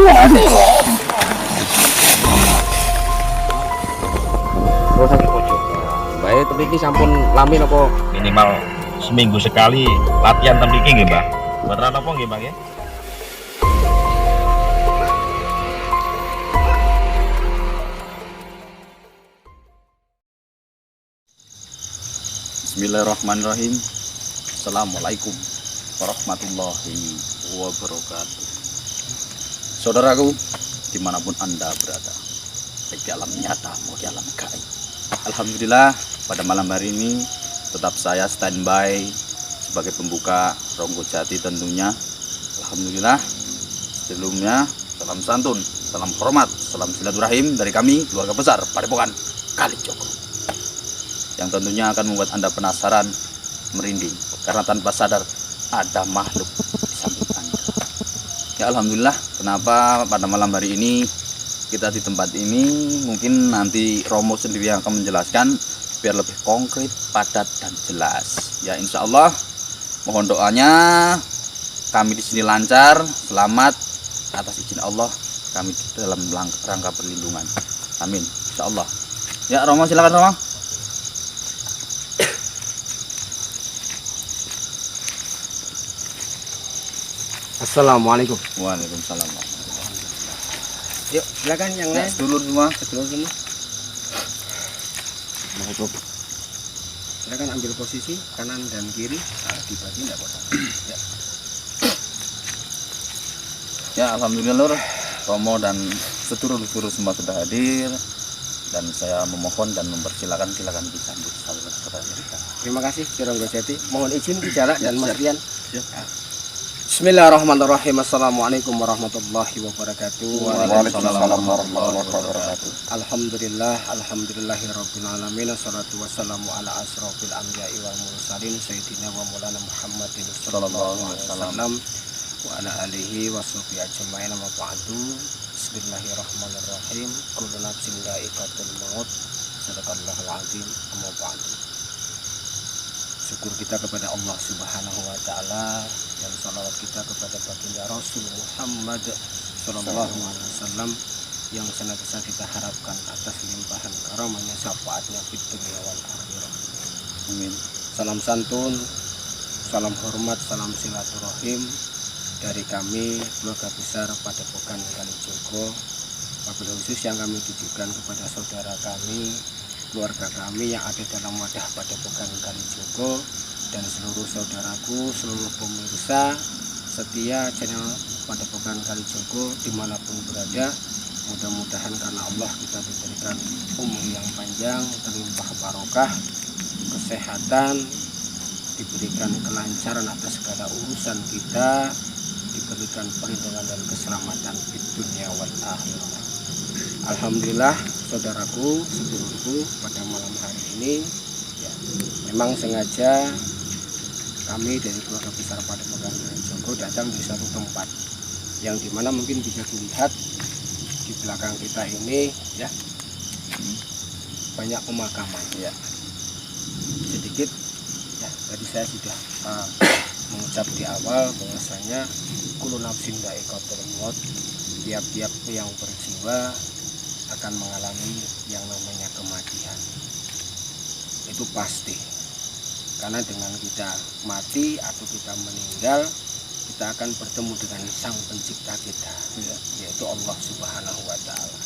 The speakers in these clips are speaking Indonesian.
Terus sakit pojok. Baik, tapi ini sampun lami apa? Minimal seminggu sekali latihan temiki nggih, Mbah. Beneran apa nggih, Bang ya? Bismillahirrahmanirrahim. Assalamualaikum warahmatullahi wabarakatuh. Saudaraku, dimanapun Anda berada, baik di alam nyata maupun di alam gaib, alhamdulillah pada malam hari ini tetap saya standby sebagai pembuka Ronggo Jati tentunya. Alhamdulillah, sebelumnya salam santun, salam hormat, salam silaturahim dari kami keluarga besar Padepokan Kalijogo, yang tentunya akan membuat Anda penasaran, merinding, karena tanpa sadar ada makhluk di samping Anda. Ya alhamdulillah, kenapa pada malam hari ini kita di tempat ini, mungkin nanti Romo sendiri yang akan menjelaskan biar lebih konkret, padat dan jelas. Ya insya Allah, mohon doanya kami di sini lancar, selamat, atas izin Allah kami dalam rangka perlindungan. Amin. Insya Allah. Ya Romo, silakan Romo. Assalamualaikum. Waalaikumsalam. Yuk, silakan yang lain. Dulu semua. Sedulur semua. Silakan ambil posisi kanan dan kiri. Dibagi tidak apa-apa. Ya. Ya alhamdulillah Lur, Romo dan sedulur-sedulur semua sudah hadir, dan saya memohon dan mempersilakan, silakan disambut saudara-saudara kita. Terima kasih Ronggo Jati. Mohon izin bicara dan Mas Rian. Siap. Bismillahirrahmanirrahim. Assalamualaikum warahmatullahi wabarakatuh. Waalaikumsalam warahmatullahi wabarakatuh. Alhamdulillah, alhamdulillahirabbil alamin. Wassalatu wassalamu ala asrofil anbiya'i wal mursalin sayyidina wa maulana Muhammadin sallallahu alaihi wasallam wa ala alihi washabihi ajmain. Amma ba'du. Bismillahirrahmanirrahim. Kullu nafsin dha'iqatul maut. Sadaqallahul azim. Amma ba'du. Syukur kita kepada Allah Subhanahu wa taala dan salawat kita kepada baginda Rasul Muhammad sallallahu alaihi wasallam yang senantiasa kita harapkan atas limpahan karamahnya, syafaatnya fid dunya wal akhirah. Amin. Salam santun, salam hormat, salam silaturahim dari kami keluarga besar Padepokan Kalijogo. Wabil khusus yang kami tujukan kepada saudara kami, keluarga kami yang ada dalam wadah Padepokan Kalijogo, dan seluruh saudaraku, seluruh pemirsa setia channel Padepokan Kalijogo dimanapun berada. Mudah-mudahan karena Allah kita diberikan umur yang panjang, terlimpah barokah, kesehatan, diberikan kelancaran atas segala urusan kita, diberikan perlindungan dan keselamatan di dunia wal akhirah. Alhamdulillah saudaraku, sedulurku, pada malam hari ini ya, memang sengaja kami dari keluarga besar Padepokan Kalijogo datang di satu tempat yang dimana mungkin bisa dilihat di belakang kita ini ya, banyak pemakaman ya. Sedikit ya, tadi saya sudah mengucap di awal bahwasanya kullu nafsin dha'iqatul maut, tiap-tiap yang berjiwa akan mengalami yang namanya kematian. Itu pasti, karena dengan kita mati atau kita meninggal, kita akan bertemu dengan sang pencipta kita, yaitu Allah Subhanahu wa ta'ala.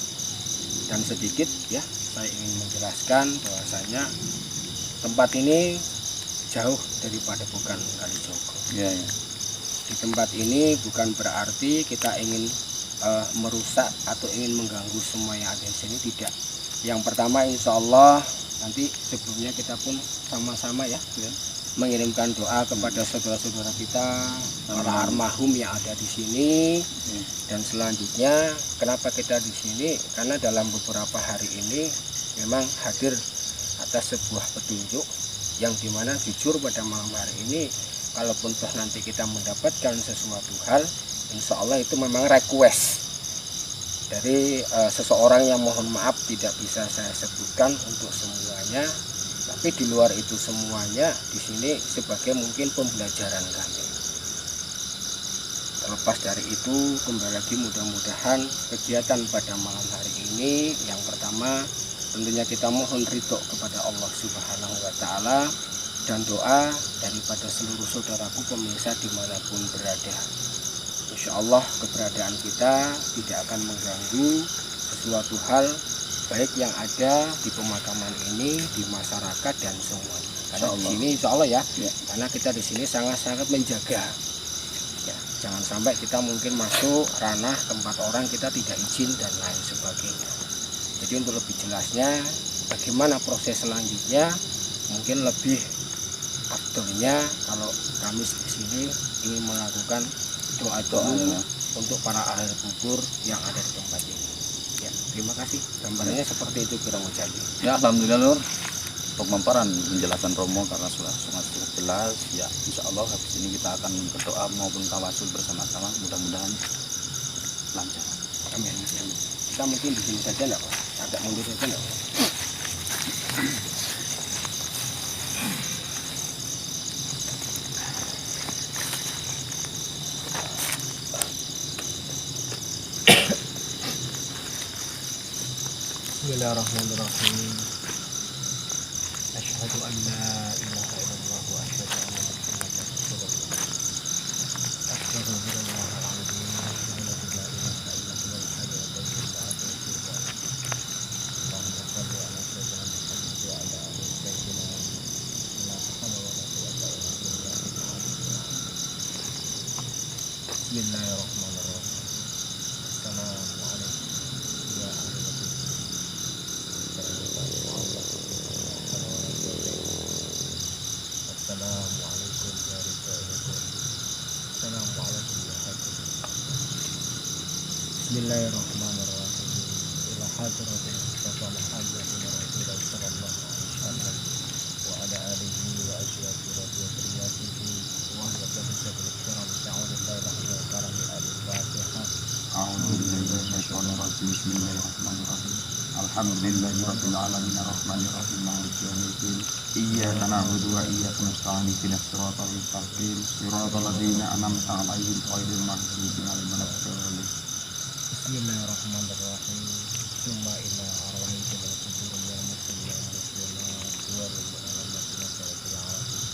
Dan sedikit ya, saya ingin menjelaskan bahwasanya tempat ini jauh dari Padepokan Kalijogo. Ya, ya. Di tempat ini bukan berarti kita ingin merusak atau ingin mengganggu semua yang ada di sini, tidak. Yang pertama, insya Allah nanti sebelumnya kita pun sama-sama ya, mengirimkan doa kepada saudara-saudara kita, para almarhum yang ada di sini. Dan selanjutnya, kenapa kita di sini? Karena dalam beberapa hari ini memang hadir atas sebuah petunjuk yang dimana jujur pada malam hari ini, kalaupun toh nanti kita mendapatkan sesuatu hal, insya Allah itu memang request dari seseorang yang mohon maaf tidak bisa saya sebutkan untuk semuanya, tapi di luar itu semuanya di sini sebagai mungkin pembelajaran kami. Terlepas dari itu, kembali lagi mudah-mudahan kegiatan pada malam hari ini yang pertama tentunya kita mohon ridho kepada Allah Subhanahu wa Ta'ala dan doa daripada seluruh saudaraku pemirsa dimanapun berada. Insya Allah keberadaan kita tidak akan mengganggu sesuatu hal baik yang ada di pemakaman ini, di masyarakat dan semuanya. Karena di sini insya Allah ya, karena kita di sini sangat-sangat menjaga. Ya, jangan sampai kita mungkin masuk ranah tempat orang kita tidak izin dan lain sebagainya. Jadi untuk lebih jelasnya, bagaimana proses selanjutnya, mungkin lebih afdolnya kalau kami di sini ingin melakukan doa-doa untuk para ahli kubur yang ada di tempat ini. Ya, terima kasih. Gambarnya seperti itu Kurang Jadi. Ya, alhamdulillah Lur. Untuk memaparan penjelasan Romo karena sudah sangat cukup jelas. Ya, insya Allah habis ini kita akan berdoa maupun tawasul bersama-sama. Mudah-mudahan lancar. Amin. Kita mungkin di sini saja enggak, Pak? Agak mundur saja enggak, Pak? Bismillahirrahmanirrahim. Asyhadu an la ilaha illallah wa asyhadu anna Muhammadan rasulullah. Astaghfirullahaladzim. La ilaha illallah hayyul qayyum la atubu ilaih. Allahumma shalli ala sayyidina Muhammad wa ala ali sayyidina Muhammad. La hawla wa la quwwata illa billah. Bismillahirrahmanirrahim. Assalamualaikum ya ahli Assalamualaikum ya ridho. Assalamualaikum ya hakim. Bismillahirrahmanirrahim. Ila hadratil Mustafa Muhammadin Rasulullah sallallahu alaihi wasallam wa ala alihi wa azwajihi wa dhurriyyatihi wa ahli baitihi kiram ta'awudillahi wa karami al-Fatihah. A'udzu billahi minasyaitonir rajim. Bismillahirrahmanirrahim. Alhamdulillahi rabbil alamin arrahmanir rahim maliki yaumiddin. Iyyaka na'budu wa iyyaka nasta'in ihdinas siratal mustaqim siratal ladzina an'amta 'alaihim ghairil maghdubi 'alaihim waladdallin. Bismillahirrahmanirrahim. Summa ila arwahi jabal kubur ya muslim ya muslimat wal mu'minatin salatul alamin.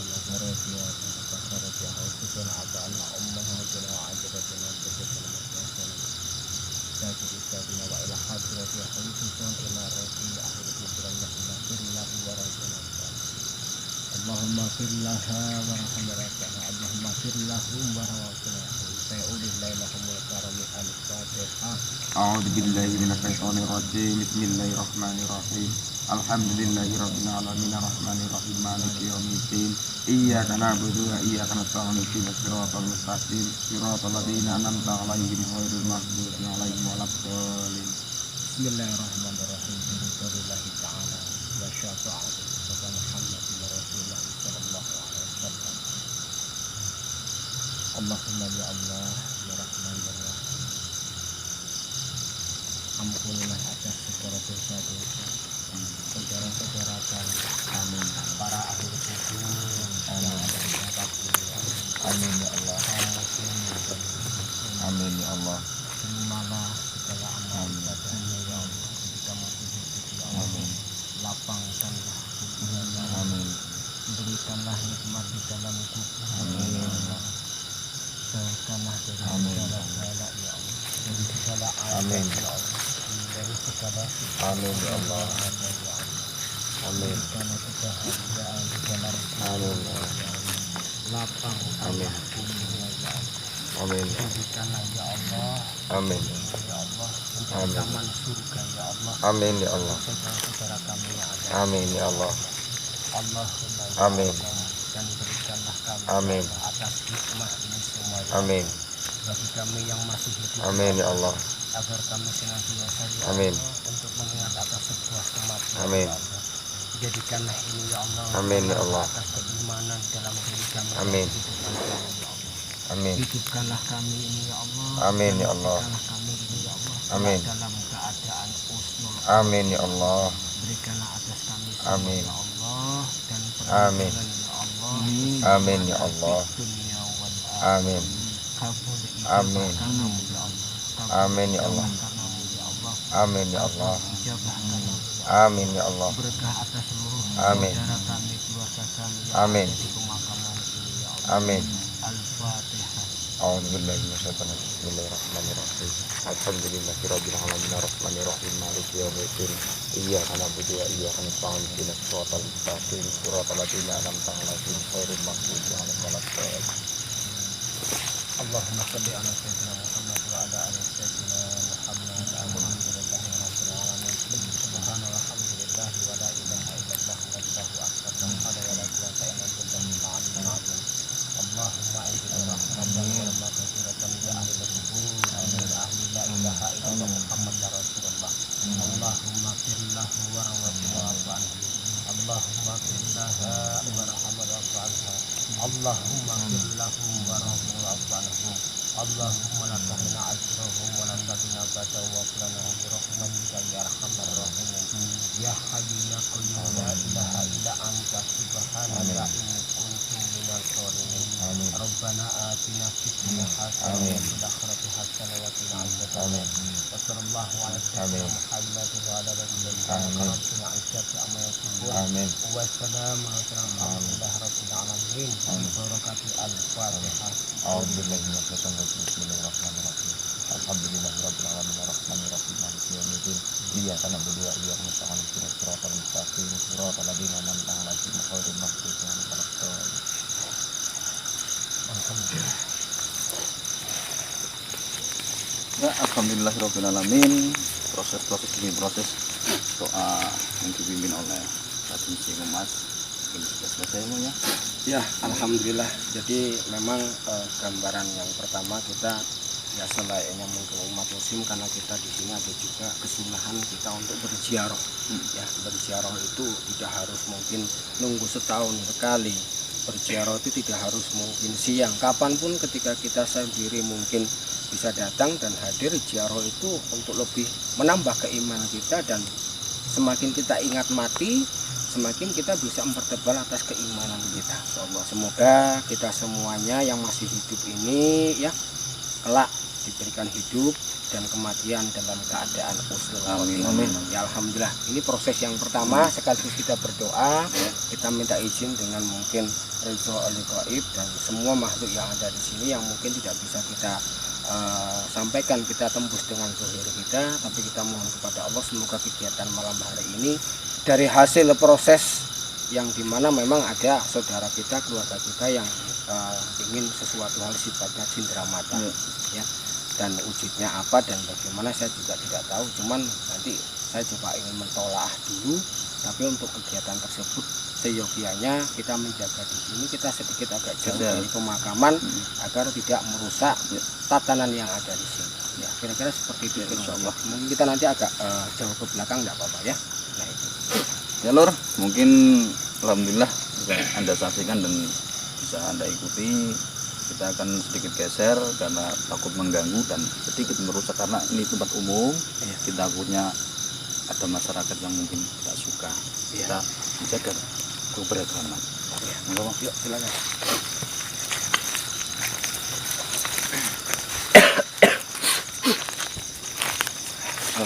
Al-Nazarati ya Al-Nazarati ya Haususun abana ummahatina wa ajabatina berjalan masyarakat. Ustadina wa ila hadrati ya Haususun ila rafi akhir kuburan Allahumma firlahu Allahumma firlaha wa rahmatullah Allahumma firlahum wa rahmatullah sayudih lailahumul karami al-Fatihah. A'udzu billahi minasyaitonir rajim. Bismillahirrahmanirrahim. Alhamdulillahi rabbil alamin arrahmanir rahim maliki yaumiddin. Iyyaka na'budu wa iyyaka nasta'in ihdinas siratal mustaqim siratal ladzina an'amta 'alaihim ghairil maghdubi 'alaihim waladdallin. Bismillahirrahmanirrahim. Billahi ta'ala wa syafa'ati Mustafa Muhammadin Rasulullah sallallahu alaihi wasallam. Allahumma ya Allah ya Rahman ya Rahim. Ampunilah atas segala dosa-dosa saudara-saudara kami. Amin. Para ahli kubur yang ada di tempat ini. Amin ya Allah. Amin ya Allah. Terimalah segala amal ibadahnya ya Allah. Ketika masih hidup ya Allah. Amin. Lapangkanlah kuburnya. Amin. Berikanlah nikmat di dalam kuburnya ya Allah. Jauhkanlah dari segala bala ya Allah. Dari segala azab ya Allah. Dari segala amin ya Allah. Amin. Karena kebahagiaan di dalam amin ya Allah. Lapang amin kuburnya ya Allah. Amin. Jadikanlah ya Allah. Amin. Ya Allah. Menjadi taman surga ya Allah. Amin ya Allah. Saudara-saudara kami yang ada. Amin ya Allah. Allahumma amin. Dan berikanlah kami amin atas hikmah ini semua ya amin. Bagi kami yang masih hidup amin ya Allah. Agar kami senantiasa ya amin Allah, untuk mengingat atas sebuah kematian amin ya Allah. Jadikanlah ini ya Allah amin ya Allah atas keimanan dalam diri kami amin ya Allah. Amin. Hidupkanlah kami ini ya Allah. Amin ya Allah. Hidupkanlah kami ini ya Allah. Amin. Dalam keadaan husnul. Amin ya Allah. Berikanlah atas kami amin ya Allah dan perlindungan ya Allah. Amin ya Allah. Amin. Amin. Amin ya Allah. Amin ya Allah. Amin ya Allah. Berkah atas seluruh Amin. saudara kami, keluarga kami yang Amin. ada di pemakaman ini ya Allah. Amin. Al-Fatihah. A'udzubillahi minasyaitonir rajim. Bismillahirrahmanirrahim. Alhamdulillahirabbil alamin arrahmanir rahim maliki yaumiddin. Iyyaka na'budu wa iyyaka nasta'in ihdinas siratal mustaqim siratal ladzina an'amta 'alaihim ghairil maghdubi 'alaihim waladdallin. Allahumma shalli ala sayyidina Muhammad wa ala ali sayyidina Muhammad. Alhamdulillahi rabbil alamin. Subhana walhamdulillahi wa la ilaha illallah wallahu akbar. La hawla wa la quwwata illa billahil aliyyil azim. Allahumma a'inna rahmatan wa maghfiratan li ahli al-qubur wa li ahli la ilaha illallah Muhammad rasulullah. Allahumma ighfir lahu warhamhu wa'fu anhu. Allahumma ighfir laha warhamha wa'fu anha. Allahumma ighfir lahum warhamhum wa'fu anhum. Allahumma la tahmilna ajrahum wa la tadina ba'dahu wa qulnahum bi rahmatika ya arhamar rahimin. Ya hayyu ya qayyum la ilaha illa anta subhanaka inni kuntu minadh dhalimin. Rabbana atina fid dunya hasanah wa fil akhirati hasanah wa qina adzabannar. Wa sallallahu ala sayyidina Muhammad wa ala alihi wa sahbihi amma yasifun. Amin. Wa salamun alhamdulillahi rabbil alamin. Bi barakati al-Fatihah. A'udzubillahi minasyaitonir rajim. Bismillahirrahmanirrahim. Alhamdulillahirabbil alamin arrahmanir rahim maliki yaumiddin. Iyyaka na'budu wa iyyaka nasta'in ihdinas siratal mustaqim siratal ladzina an'amta 'alaihim ghairil maghdubi 'alaihim waladdallin. Alhamdulillah. Ya, alhamdulillahirabbil alamin. Proses doa yang dipimpin oleh Raden Syekh Mas ini sudah selesai semuanya. Ya, alhamdulillah. Jadi memang gambaran yang pertama kita ya selayaknya mungkin umat muslim, karena kita di sini ada juga kesunahan kita untuk berziarah. Ya, berziarah itu tidak harus mungkin nunggu setahun sekali. Berziarah itu tidak harus mungkin siang, kapanpun ketika kita sendiri mungkin bisa datang dan hadir. Ziarah itu untuk lebih menambah keimanan kita, dan semakin kita ingat mati, semakin kita bisa mempertebal atas keimanan kita. Semoga kita semuanya yang masih hidup ini ya kelak diberikan hidup dan kematian dalam keadaan husnul Amin. khotimah. Ya alhamdulillah, ini proses yang pertama. Sekaligus kita berdoa, kita minta izin dengan mungkin ridho al-ghaib dan semua makhluk yang ada di sini yang mungkin tidak bisa kita sampaikan, kita tembus dengan zahir kita, tapi kita mohon kepada Allah semoga kegiatan malam hari ini dari hasil proses yang dimana memang ada saudara kita, keluarga kita yang ingin sesuatu hal sifatnya cindramata ya, dan wujudnya apa dan bagaimana saya juga tidak tahu, cuman nanti saya coba ingin mentolaah dulu. Tapi untuk kegiatan tersebut seyogianya kita menjaga di sini, kita sedikit agak jauh dari pemakaman agar tidak merusak tatanan yang ada di sini. Ya, kira-kira seperti itu. Insyaallah. Mungkin kita nanti agak jauh ke belakang, tidak apa-apa ya. Nah itu. Ya Lur, mungkin alhamdulillah bisa Anda saksikan dan bisa Anda ikuti. Kita akan sedikit geser karena takut mengganggu dan sedikit merusak karena ini tempat umum. Kita takutnya ada masyarakat yang mungkin tidak suka. Kita menjaga keberagaman. Yuk silakan.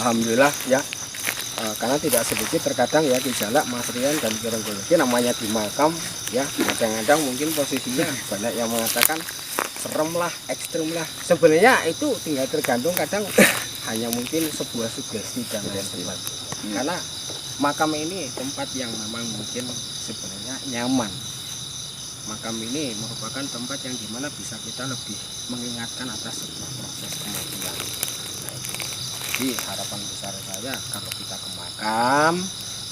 Alhamdulillah ya. Karena tidak sedikit terkadang ya gejala Mas Rian dan Gereng-Gereng namanya di makam ya, kadang-kadang mungkin posisinya banyak yang mengatakan serem lah, ekstrim lah. Sebenarnya itu tinggal tergantung, kadang hanya mungkin sebuah sugesti dan lain sebagainya. Karena makam ini tempat yang memang mungkin sebenarnya nyaman. Makam ini merupakan tempat yang dimana bisa kita lebih mengingatkan atas sebuah proses kematian. Jadi harapan besar saya kalau kita ke makam,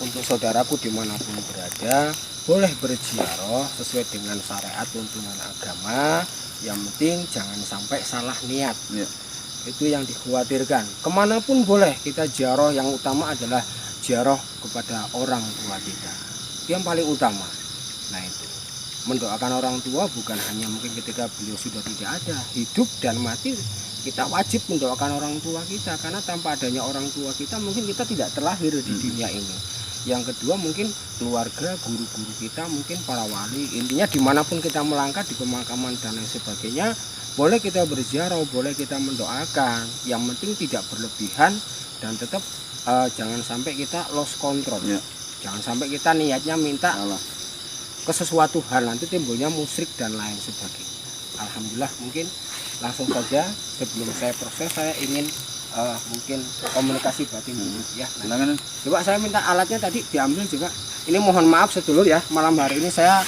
untuk saudaraku dimanapun berada, boleh berziarah sesuai dengan syariat tuntunan agama. Yang penting jangan sampai salah niat. Itu yang dikhawatirkan. Kemanapun boleh kita ziarah, yang utama adalah ziarah kepada orang tua kita. Itu yang paling utama. Nah itu, mendoakan orang tua bukan hanya mungkin ketika beliau sudah tidak ada, hidup dan mati kita wajib mendoakan orang tua kita, karena tanpa adanya orang tua kita mungkin kita tidak terlahir di dunia ini. Yang kedua mungkin keluarga, guru-guru kita, mungkin para wali, intinya dimanapun kita melangkah di pemakaman dan lain sebagainya, boleh kita berziarah, boleh kita mendoakan, yang penting tidak berlebihan dan tetap jangan sampai kita lost control. Ya. Jangan sampai kita niatnya minta ke sesuatu hal, nanti timbulnya musyrik dan lain sebagainya. Alhamdulillah, mungkin langsung saja sebelum saya proses saya ingin mungkin komunikasi batin dulu ya. Silakan. Coba saya minta alatnya tadi diambil juga. Ini mohon maaf sedulur ya, malam hari ini saya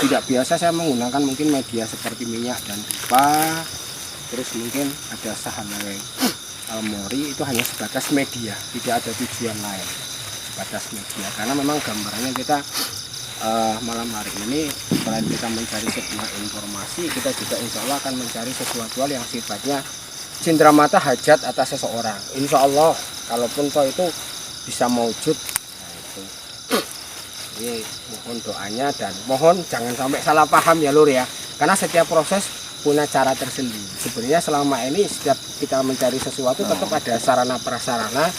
tidak biasa, saya menggunakan mungkin media seperti minyak dan pipa, terus mungkin ada sahanai mori, itu hanya sebatas media, tidak ada tujuan lain, sebatas media. Karena memang gambarannya kita malam hari ini selain kita mencari sebuah informasi, kita juga insya Allah akan mencari sesuatu hal yang sifatnya cenderamata hajat atas seseorang. Insya Allah kalaupun toh itu bisa mewujud. Nah, itu. Ini mohon doanya dan mohon jangan sampai salah paham ya Lur ya, karena setiap proses punya cara tersendiri. Sebenarnya selama ini setiap kita mencari sesuatu tetap ada sarana prasarana,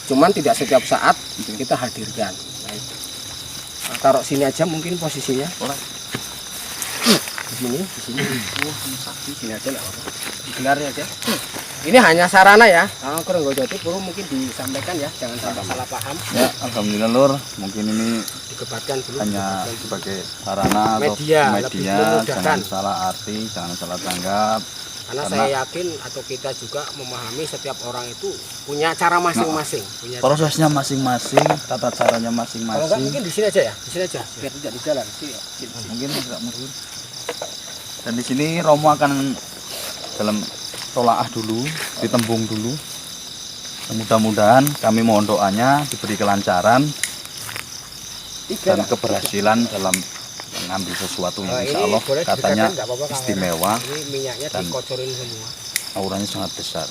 cuman tidak setiap saat kita hadirkan. Nah, itu. Nah, taruh sini aja mungkin posisinya. Di sini. Di sini aja lah. Digelarnya aja. Ini hanya sarana ya. Kalau kurang jadi perlu mungkin disampaikan ya, jangan sampai salah paham. Ya, alhamdulillah Lur, mungkin ini Dikebatkan dulu. hanya dikebatkan dulu. sebagai sarana atau Media, lebih media, memudahkan. jangan salah arti, jangan salah tanggap. Karena Karena- saya yakin atau kita juga memahami setiap orang itu punya cara masing-masing. Punya cara. Prosesnya masing-masing, tata caranya Kalau enggak masing-masing. mungkin di sini aja ya, di sini aja biar tidak di jalan. Sini. Mungkin tidak mungkin. Dan di sini Romo akan dalam tolaah dulu, ditembung dulu. Mudah-mudahan kami mohon doanya diberi kelancaran dan keberhasilan dalam mengambil sesuatu yang insya Allah boleh katanya didekatkan, nggak apa-apa, kamera. istimewa, Ini minyaknya dan dikocorin semua. auranya sangat besar.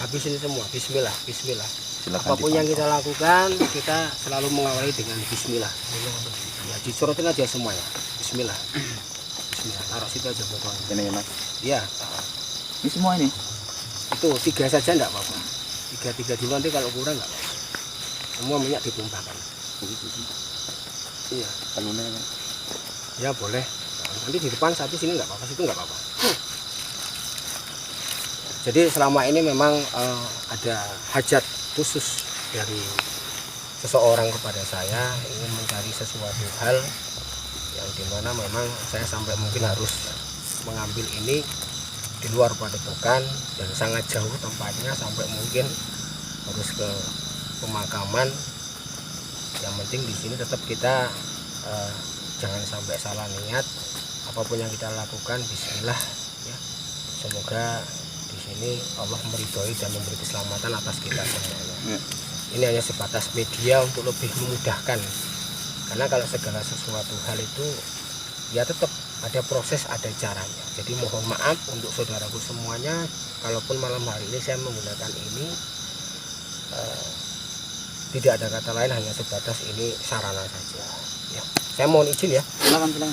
Habisin semua. Bismillah, bismillah. Silakan Apapun yang dipantau. kita lakukan, kita selalu mengawali dengan bismillah. Ya, dicorotin aja semuanya. Bismillah. Bismillah. Taruh situ aja botolnya. Ini enak. Iya. Ini semua ini. Itu 3 saja enggak apa-apa. 3 dulu, nanti kalau kurang enggak apa-apa. Semua minyak ditumpahkan. Iya. Ya boleh. Nanti di depan satu sini enggak apa-apa, situ enggak apa-apa. Jadi selama ini memang ada hajat khusus dari seseorang kepada saya, ingin mencari sesuatu hal yang dimana memang saya sampai mungkin harus mengambil ini di luar padepokan dan sangat jauh tempatnya, sampai mungkin harus ke pemakaman. Yang penting di sini tetap kita jangan sampai salah niat, apapun yang kita lakukan bismillah ya. Semoga di sini Allah meridhoi dan memberi keselamatan atas kita semuanya. Ya. Ini hanya sebatas media untuk lebih memudahkan, karena kalau segala sesuatu hal itu ya tetap ada proses, ada caranya. Jadi mohon maaf untuk saudaraku semuanya, kalaupun malam hari ini saya menggunakan ini tidak ada kata lain, hanya sebatas ini sarana saja ya. Saya mohon izin ya. Silakan.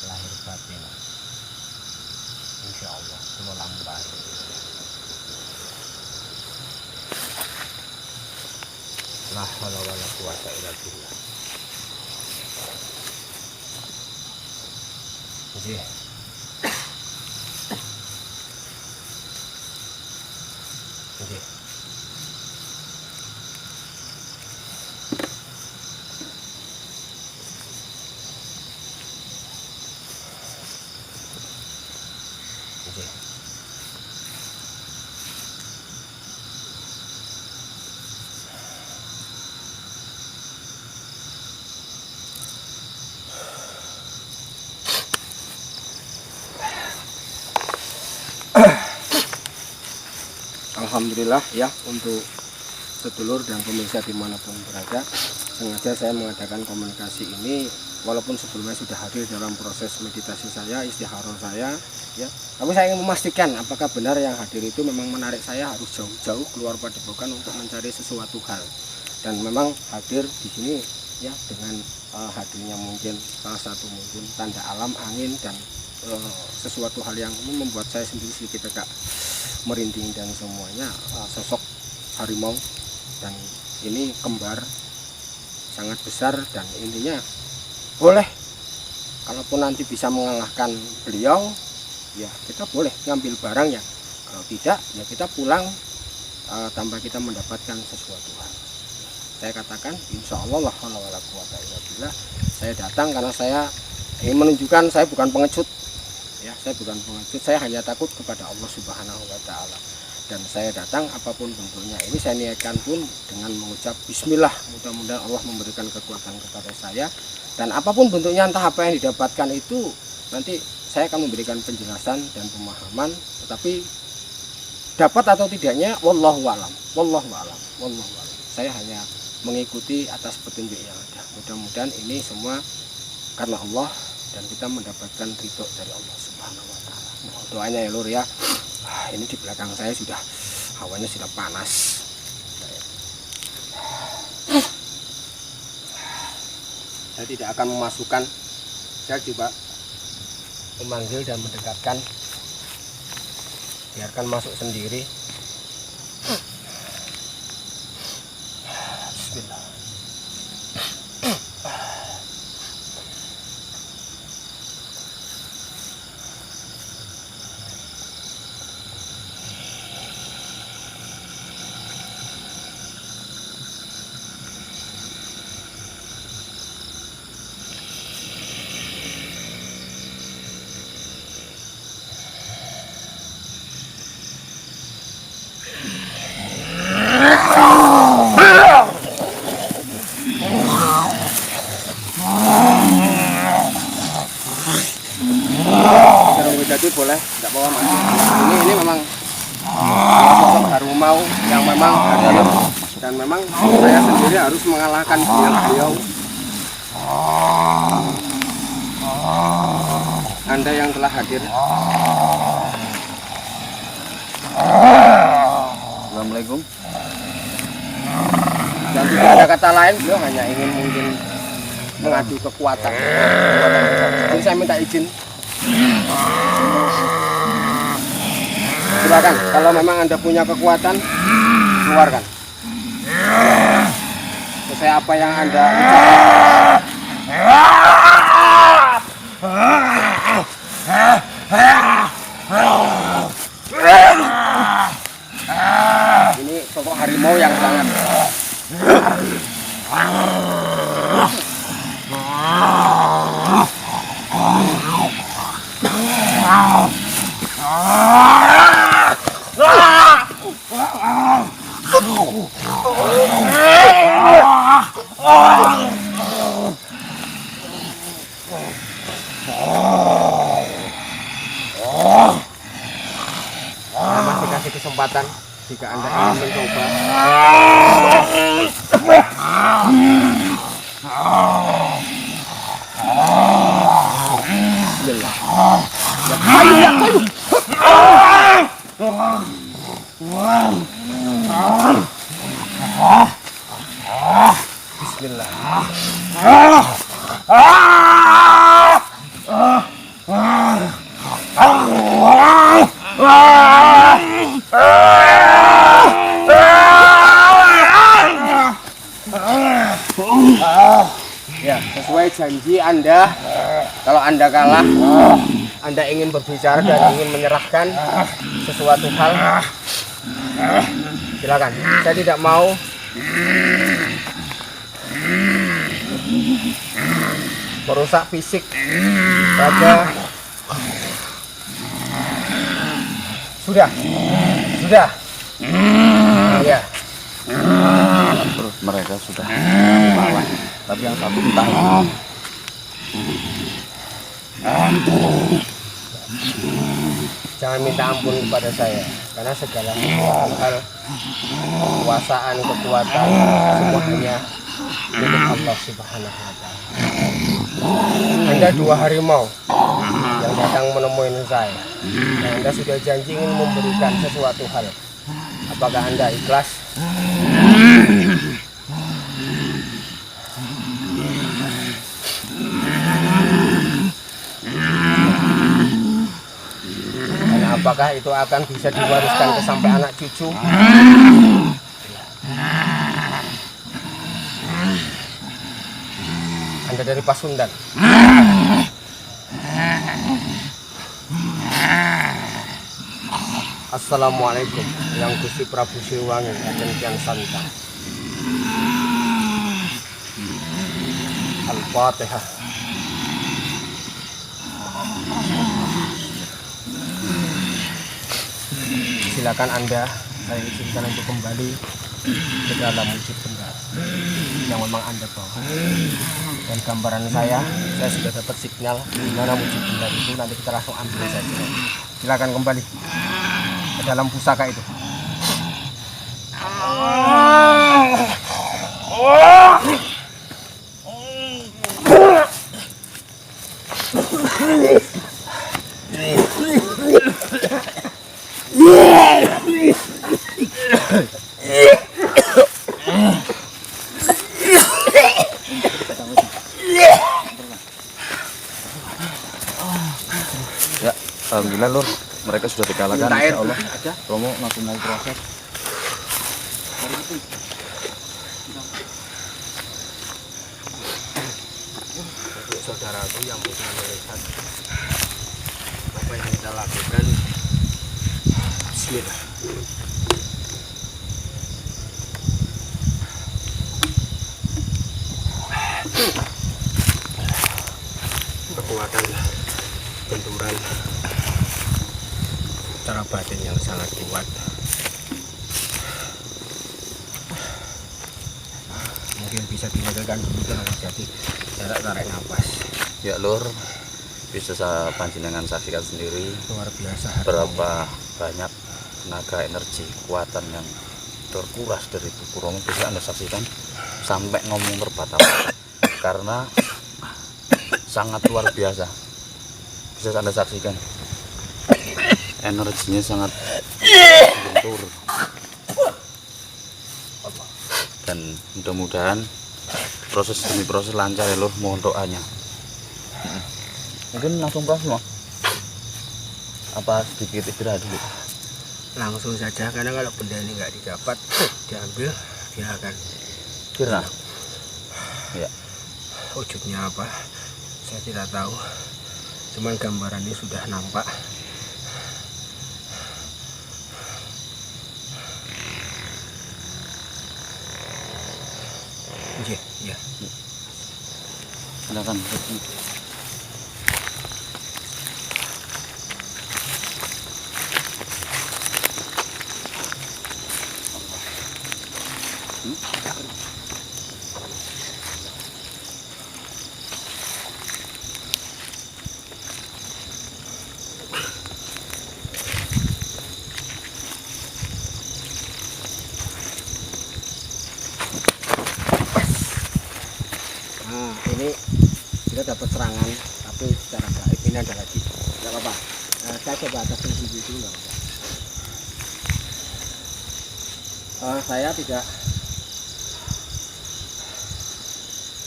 Lahir batin insya Allah tulang baik. La haula wala quwata illa billah. Nggih. Nggih. alhamdulillah ya untuk sedulur dan pemirsa dimanapun berada, sengaja saya mengadakan komunikasi ini walaupun sebelumnya sudah hadir dalam proses meditasi saya, istikharah saya ya, tapi saya ingin memastikan apakah benar yang hadir itu memang menarik saya harus jauh-jauh keluar padepokan untuk mencari sesuatu hal, dan memang hadir di sini ya dengan hadirnya mungkin salah satu mungkin tanda alam, angin, dan sesuatu hal yang ini membuat saya sendiri sedikit agak merinding, dan semuanya sosok harimau, dan ini kembar sangat besar, dan intinya boleh kalaupun nanti bisa mengalahkan beliau ya kita boleh ngambil barangnya, kalau tidak ya kita pulang tanpa kita mendapatkan sesuatu hal. Saya katakan insya Allah la quwata illa billah, saya datang karena saya ingin menunjukkan saya bukan pengecut ya, saya bukan pengecut, saya hanya takut kepada Allah Subhanahu wa Ta'ala, dan saya datang apapun bentuknya ini saya niatkan pun dengan mengucap bismillah, mudah-mudahan Allah memberikan kekuatan kepada saya, dan apapun bentuknya entah apa yang didapatkan itu nanti saya akan memberikan penjelasan dan pemahaman, tetapi dapat atau tidaknya wallahu a'lam, wallahu a'lam, wallahu a'lam. Saya hanya mengikuti atas petunjuk yang ada. Mudah-mudahan ini semua karena Allah dan kita mendapatkan ridho dari Allah Subhanahu wa Ta'ala. Mohon doanya ya Lur ya. Ini di belakang saya sudah hawanya sudah panas. Saya tidak akan memasukkan, saya coba memanggil dan mendekatkan, biarkan masuk sendiri. Bismillah. Jadi boleh tidak bawa masuk. Ini memang sosok harimau yang memang hadir, dan memang saya sendiri harus mengalahkan beliau. Anda yang telah hadir. Assalamualaikum. Dan tidak ada kata lain, beliau hanya ingin mungkin mengadu kekuatan. Jadi saya minta izin. Silakan, kalau memang Anda punya kekuatan, keluarkan. Sesuai apa yang Anda ucapkan. Ini sosok harimau yang sangat masih kasih kesempatan jika Anda ingin mencoba. Bismillah. Ya, kayu. Bismillah. Ya, sesuai janji Anda, kalau Anda kalah, Anda ingin berbicara dan ingin menyerahkan sesuatu hal, silakan. Saya tidak mau merusak fisik raga. Sudah. Ya. Terus mereka sudah di bawah, tapi yang satu entah itu. jangan minta ampun kepada saya, karena segala hal, kekuasaan, kekuatan semua hanya milik Allah Subhanahu wa Ta'ala. Anda 2 harimau yang datang menemui saya, dan Anda sudah janji ingin memberikan sesuatu hal. Apakah Anda ikhlas? Dan apakah itu akan bisa diwariskan ke sampai anak cucu? Anda dari Pasundan. Assalamualaikum yang Gusti Prabu Siliwangi dan Kian Santang. Al-Fatihah. Silakan Anda, saya izinkan untuk kembali ke dalam wujud benda yang memang Anda bawa. Dan gambaran saya sudah dapat signal di mana wujud benda itu, nanti kita langsung ambil saja. Silakan kembali ke dalam pusaka itu. Ya, alhamdulillah Lur, mereka sudah dikalahkan. Insya Allah. Romo langsung mau proses. Untuk saudaraku yang mungkin melihat apa yang kita lakukan, bismillah. Kekuatan benturan secara batin yang sangat kuat, mungkin bisa dilakukan dulu jadi jarak tarik nafas. Ya Lur, bisa saya panjenengan saksikan sendiri Luar biasa. berapa banyak tenaga, energi, kekuatan yang terkuras dari tubuh Romo. Bisa Anda saksikan sampai ngomong terbata-bata karena sangat luar biasa. Bisa Anda saksikan energinya sangat bentur, dan mudah-mudahan proses demi proses lancar ya Lur. Mohon doanya. Mungkin langsung proses mau apa sedikit istirahat dulu? Langsung saja, karena kalau benda ini nggak didapat diambil, dia akan Kirna ya, wujudnya apa saya tidak tahu, cuman gambarannya sudah nampak. Ya. silakan. Nah, ini kita dapat serangan, tapi secara gaib ini ada lagi. Tidak apa-apa. Saya coba atasin dulu itu, nggak apa-apa. Saya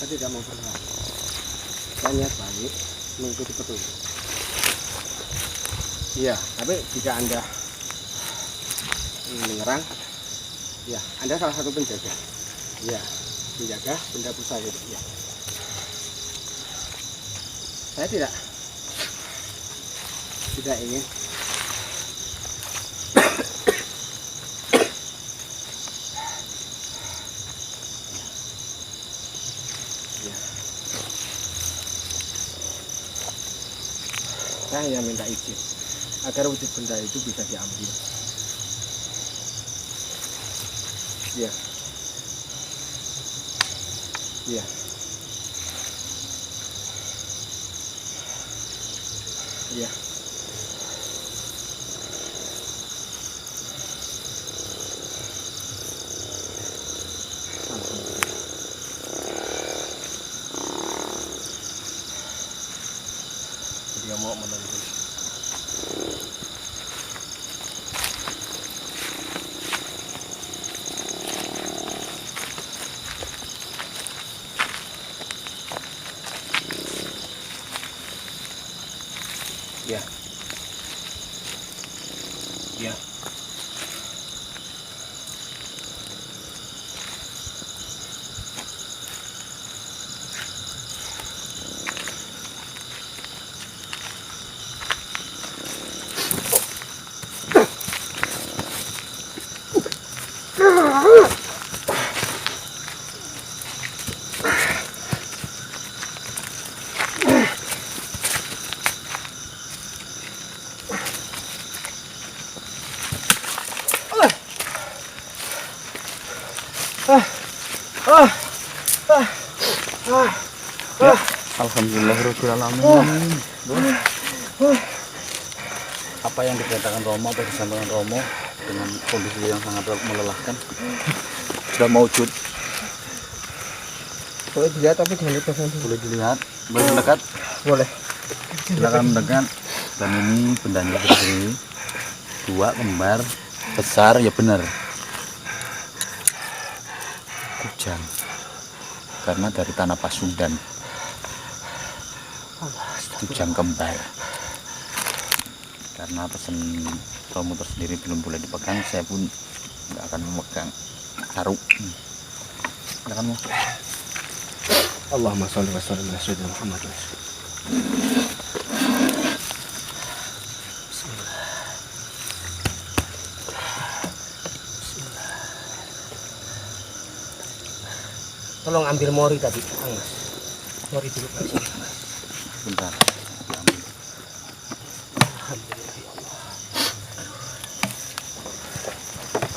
tidak mau bergerak. Saya niat baik, mengikuti petunjuk. Iya, tapi jika Anda menyerang, ya Anda salah satu penjaga. Iya, penjaga benda pusaka itu. Ya. Saya tidak ingin ya. Saya hanya minta izin agar wujud benda itu bisa diambil. Ya. Ya. Ya. Alhamdulillahirabbil alamin. Apa yang dikatakan Romo atau disampaikan Romo dengan kondisi yang sangat melelahkan sudah maujud. Boleh dilihat tapi jangan dekat. Boleh dilihat, boleh mendekat, Boleh. silakan mendekat. Dan ini bendanya berdiri dua kembar besar, ya benar, kujang karena dari tanah Pasundan, kujang kembar. Karena pesen Romo tersendiri belum boleh dipegang, saya pun nggak akan memegang sarung. Silakan, Mo. Allahumma sholli wa sallim ala sayyidina Muhammad. Tolong ambil mori tadi, Kang Mas. Mori dulu Pak. Bentar. Alhamdulillah ya Allah.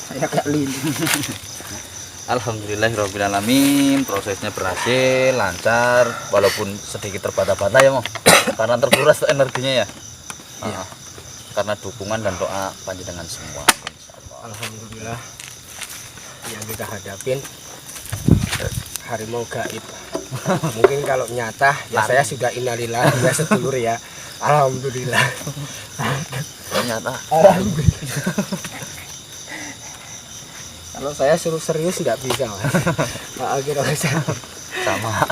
Saya agak lindung. Alhamdulillahirrahmanirrahim, prosesnya berhasil, lancar, walaupun sedikit terbata-bata ya Mo, karena terkuras energinya ya. Iya. Karena dukungan dan doa panjenengan semua, insyaallah. Alhamdulillah yang kita hadapin harimau gaib. Mungkin kalau nyata ya saya sudah innalillahi ya sedulur ya. Alhamdulillah. Ternyata Alhamdulillah. Kalau saya suruh serius nggak bisa Mas. Akhirnya sama.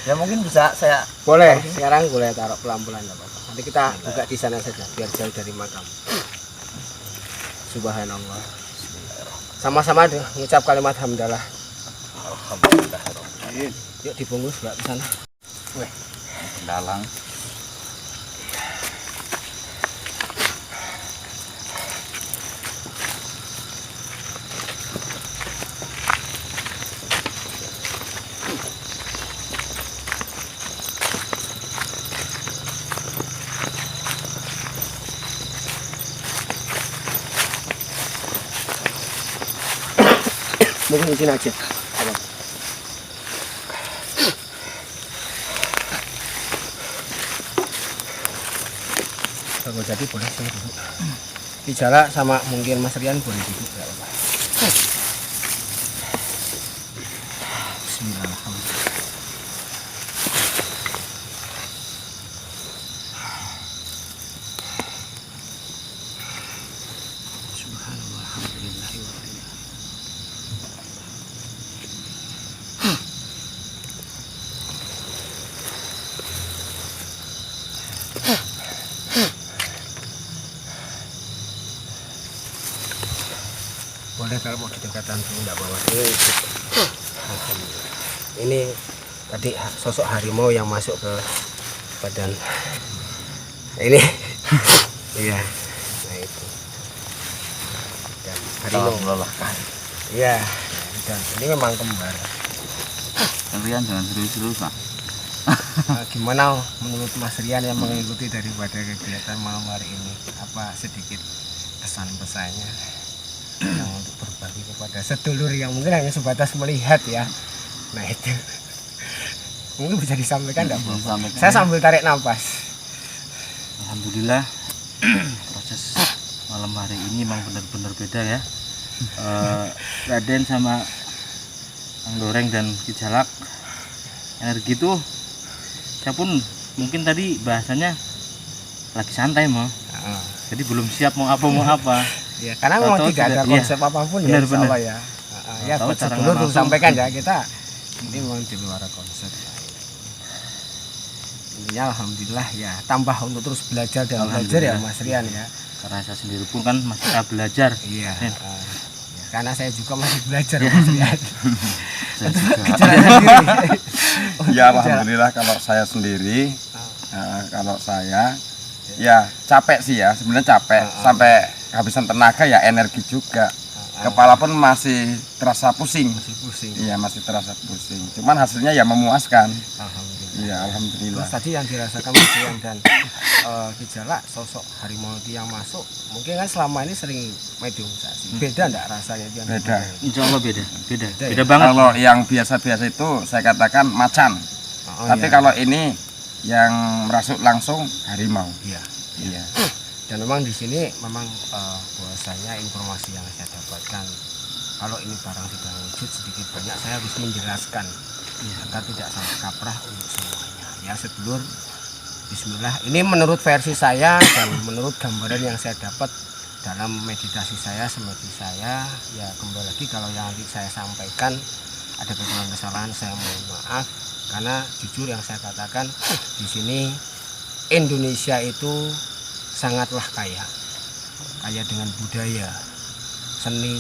Ya mungkin bisa saya boleh sekarang boleh taruh pelan-pelan nggak apa-apa. Nanti kita buka di sana saja biar jauh dari makam. Subhanallah. Sama-sama deh mengucap kalimat hamdalah. alhamdulillah. Yuk dibungkus Mbak di sana. Weh, Dalang. mungkin di sini aja. Apa? Kalau jadi boleh sini dulu. Dijala sama mungkin Mas Rian boleh duduk nggak apa-apa. Bismillahirrahmanirrahim. Subhanallah, alhamdulillah. Boleh kalau mau didekatan dulu enggak bawa ini tadi sosok harimau yang masuk ke badan ini. Iya, nah itu dan harimau melelahkan. iya, dan ini memang kembar. Kalian jangan serius-serius Pak. Nah, gimana menurut Mas Rian yang mengikuti daripada kegiatan malam hari ini, apa sedikit kesan pesannya yang untuk berbagi kepada sedulur yang mungkin hanya sebatas melihat ya. Nah itu mungkin bisa disampaikan enggak Bu? Saya sambil tarik nafas. Alhamdulillah proses malam hari ini memang benar-benar beda ya. Raden sama Anggoreng dan Kijalak energi tuh saya pun mungkin tadi bahasanya lagi santai mau. Jadi belum siap mau apa. Ya, karena memang tidak ada konsep apapun ya, insya Allah ya. Ya, buat sedulur tuh sampaikan ya, kita ini memang di luar konsep. Intinya alhamdulillah ya, tambah untuk terus belajar dan belajar ya Mas Rian ya. Karena saya sendiri pun kan masih belajar. Iya. Karena saya juga masih belajar Mas Rian. Saya juga. Ya alhamdulillah kalau saya sendiri, kalau saya ya capek sih ya, sebenarnya capek sampai kehabisan tenaga ya, energi juga. Kepala pun masih terasa pusing. Masih pusing. Iya, masih terasa pusing. Cuman hasilnya ya memuaskan. Alhamdulillah. Iya, alhamdulillah. Terus tadi yang dirasakan Mas Rian dan gejala sosok harimau itu yang masuk, mungkin kan selama ini sering mediumisasi. Beda enggak rasanya itu yang Beda. Insya Allah beda ya? banget. Kalau yang biasa-biasa itu saya katakan macan. Oh, Tapi iya. kalau ini yang merasuk langsung harimau. Iya. Iya. Dan memang di sini memang bahwasanya informasi yang saya dapatkan, kalau ini barang sudah wujud sedikit banyak saya harus menjelaskan agar tidak salah kaprah untuk semuanya. Ya sedulur, bismillah. Ini menurut versi saya dan menurut gambaran yang saya dapat dalam meditasi saya, semedi saya. Ya kembali lagi kalau yang nanti saya sampaikan ada kekurangan kesalahan, saya mohon maaf. Karena jujur yang saya katakan di sini Indonesia itu sangatlah kaya dengan budaya, seni,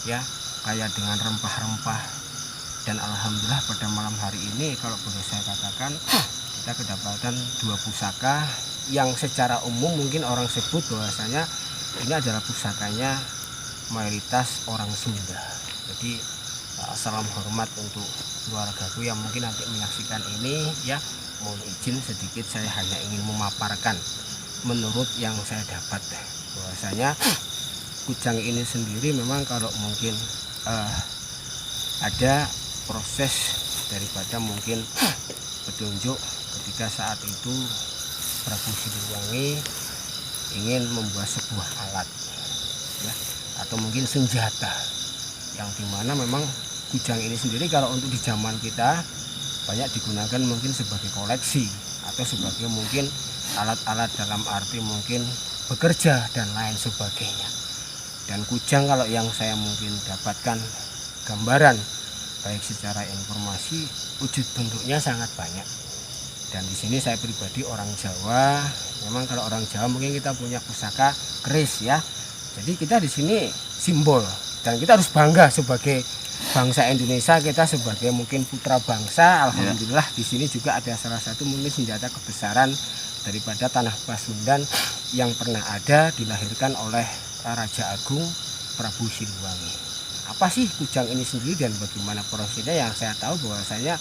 ya, kaya dengan rempah-rempah. Dan alhamdulillah pada malam hari ini kalau boleh saya katakan kita kedapatan 2 pusaka yang secara umum mungkin orang sebut bahwasanya ini adalah pusakanya mayoritas orang Sunda. Jadi salam hormat untuk keluargaku yang mungkin nanti menyaksikan ini, ya, mohon izin sedikit saya hanya ingin memaparkan menurut yang saya dapat bahwasanya kujang ini sendiri memang kalau mungkin ada proses daripada mungkin petunjuk ketika saat itu Prabu Siliwangi ingin membuat sebuah alat, ya, atau mungkin senjata yang dimana memang kujang ini sendiri kalau untuk di zaman kita banyak digunakan mungkin sebagai koleksi atau sebagai mungkin alat-alat dalam arti mungkin bekerja dan lain sebagainya. Dan kujang kalau yang saya mungkin dapatkan gambaran baik secara informasi wujud bentuknya sangat banyak. Dan di sini saya pribadi orang Jawa, memang kalau orang Jawa mungkin kita punya pusaka keris, ya. Jadi kita di sini simbol dan kita harus bangga sebagai bangsa Indonesia, kita sebagai mungkin putra bangsa. Alhamdulillah di sini juga ada salah satu mungkin senjata kebesaran daripada tanah Pasundan yang pernah ada dilahirkan oleh Raja Agung Prabu Siliwangi. Apa sih kujang ini sendiri dan bagaimana prosesnya? Yang saya tahu bahwasanya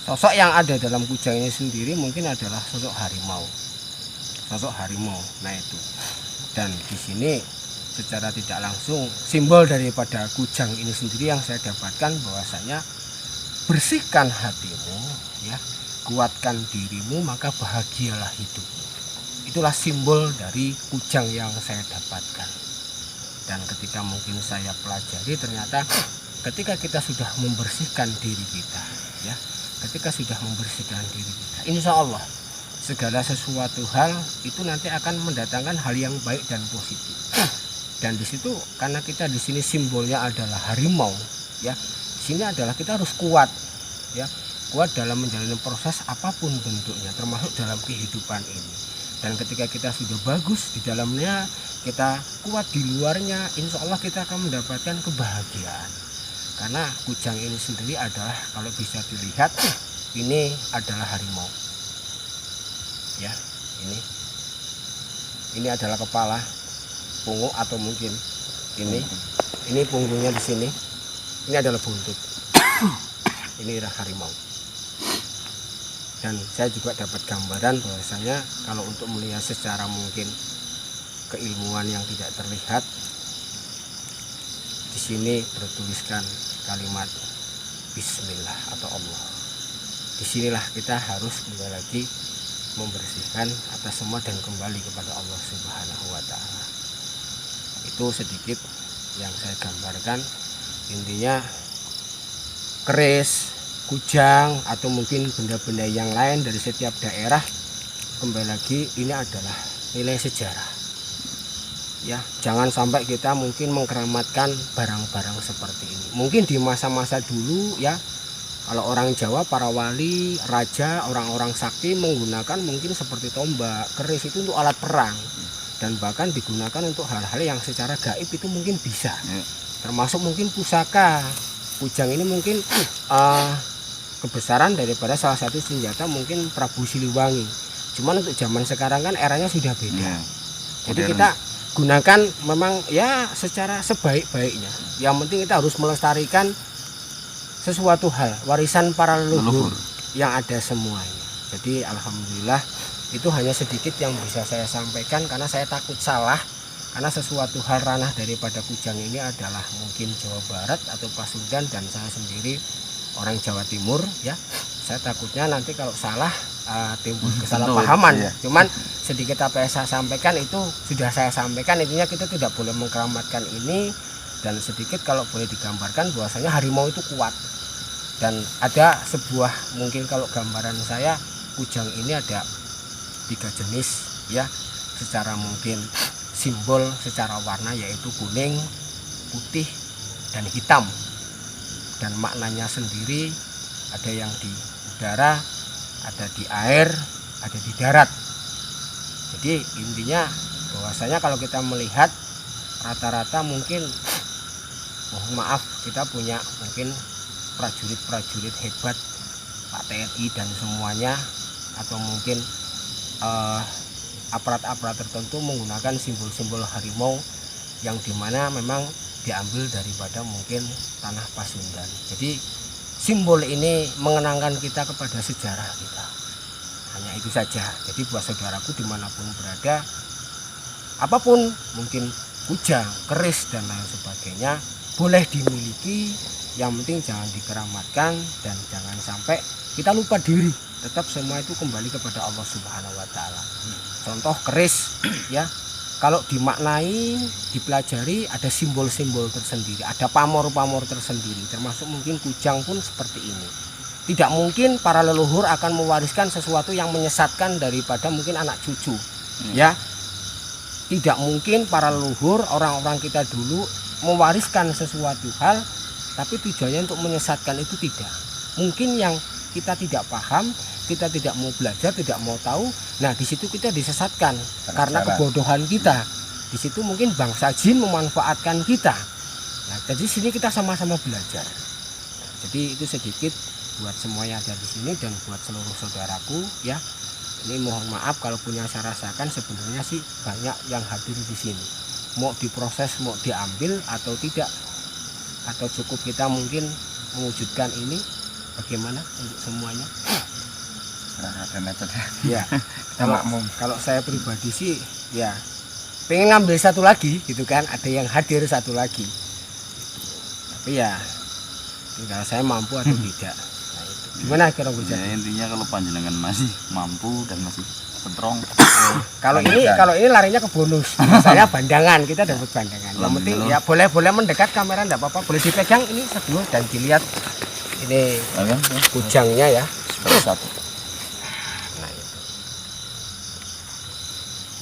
sosok yang ada dalam kujang ini sendiri mungkin adalah sosok harimau. Nah itu. Dan di sini secara tidak langsung simbol daripada kujang ini sendiri yang saya dapatkan bahwasanya bersihkan hatimu, ya, kuatkan dirimu, maka bahagialah hidupmu. Itulah simbol dari kujang yang saya dapatkan. Dan ketika mungkin saya pelajari ternyata ketika kita sudah membersihkan diri kita, ya, ketika sudah membersihkan diri kita, insya Allah segala sesuatu hal itu nanti akan mendatangkan hal yang baik dan positif. Dan di situ karena kita di sini simbolnya adalah harimau, ya, di sini adalah kita harus kuat, ya, kuat dalam menjalani proses apapun bentuknya, termasuk dalam kehidupan ini. Dan ketika kita sudah bagus di dalamnya, kita kuat di luarnya, insya Allah kita akan mendapatkan kebahagiaan. Karena kujang ini sendiri adalah kalau bisa dilihat ini adalah harimau, ya, ini adalah kepala, punggung atau mungkin ini punggungnya di sini, ini adalah buntut, ini adalah harimau. Dan saya juga dapat gambaran bahwasanya kalau untuk melihat secara mungkin keilmuan yang tidak terlihat, di sini bertuliskan kalimat Bismillah atau Allah. Disinilah kita harus kembali lagi membersihkan atas semua dan kembali kepada Allah Subhanahu wa Ta'ala. Itu sedikit yang saya gambarkan. Intinya keris, kujang atau mungkin benda-benda yang lain dari setiap daerah, kembali lagi ini adalah nilai sejarah, ya. Jangan sampai kita mungkin mengkeramatkan barang-barang seperti ini. Mungkin di masa-masa dulu, ya, kalau orang Jawa, para wali, raja, orang-orang sakti menggunakan mungkin seperti tombak, keris itu untuk alat perang, dan bahkan digunakan untuk hal-hal yang secara gaib itu mungkin bisa, termasuk mungkin pusaka. Kujang ini mungkin kebesaran daripada salah satu senjata mungkin Prabu Siliwangi. Cuman untuk zaman sekarang kan eranya sudah beda. Jadi kita gunakan memang ya secara sebaik-baiknya. Yang penting kita harus melestarikan sesuatu hal, warisan para leluhur yang ada semuanya. Jadi alhamdulillah Itu hanya sedikit yang bisa saya sampaikan karena saya takut salah, karena sesuatu hal ranah daripada Kujang ini adalah mungkin Jawa Barat atau Pasundan dan saya sendiri orang Jawa Timur ya. Saya takutnya nanti kalau salah timbul kesalahpahaman. Iya. Cuman sedikit apa yang saya sampaikan itu sudah saya sampaikan, intinya kita tidak boleh mengkeramatkan ini. Dan sedikit kalau boleh digambarkan bahwasanya harimau itu kuat. Dan ada sebuah, mungkin kalau gambaran saya, Kujang ini ada 3 jenis ya, secara mungkin simbol secara warna yaitu kuning, putih, dan hitam. Dan maknanya sendiri ada yang di udara, ada di air, ada di darat. Jadi intinya bahwasanya kalau kita melihat rata-rata mungkin, mohon maaf, kita punya mungkin prajurit-prajurit hebat, Pak TNI dan semuanya, atau mungkin aparat-aparat tertentu menggunakan simbol-simbol harimau yang dimana memang diambil daripada mungkin tanah Pasundan. Jadi simbol ini mengenangkan kita kepada sejarah kita. Hanya itu saja. Jadi buat saudaraku dimanapun berada, apapun mungkin kujang, keris dan lain sebagainya boleh dimiliki, yang penting jangan dikeramatkan dan jangan sampai kita lupa diri. Tetap semua itu kembali kepada Allah Subhanahu wa taala. Contoh keris ya, kalau dimaknai, dipelajari ada simbol-simbol tersendiri, ada pamor-pamor tersendiri, termasuk mungkin kujang pun seperti ini. Tidak mungkin para leluhur akan mewariskan sesuatu yang menyesatkan daripada mungkin anak cucu. Ya. Tidak mungkin para leluhur, orang-orang kita dulu mewariskan sesuatu hal tapi tujuannya untuk menyesatkan, itu tidak. Mungkin yang kita tidak paham, kita tidak mau belajar, tidak mau tahu. Nah, di situ kita disesatkan karena kebodohan kita. Di situ mungkin bangsa jin memanfaatkan kita. Nah, jadi sini kita sama-sama belajar. Jadi itu sedikit buat semua yang ada di sini dan buat seluruh saudaraku ya. Ini mohon maaf kalau punya saya rasakan, sebenarnya sih banyak yang hadir di sini. Mau diproses, mau diambil atau tidak, atau cukup kita mungkin mewujudkan ini, bagaimana untuk semuanya? Ada metode. Ya, kalau saya pribadi sih ya pengen ngambil satu lagi gitu kan, ada yang hadir satu lagi. Tapi ya tinggal saya mampu atau tidak. Nah, itu. Gimana kira Ya, intinya kalau panjenengan masih mampu dan masih sentrong. Kalau ini larinya ke bonus. Saya bandangan, kita dapat bandangan. Yang penting ya boleh mendekat kamera, enggak apa-apa. Boleh dipegang ini sebelum dan dilihat ini kujangnya ya. Seperti satu. Nah, itu.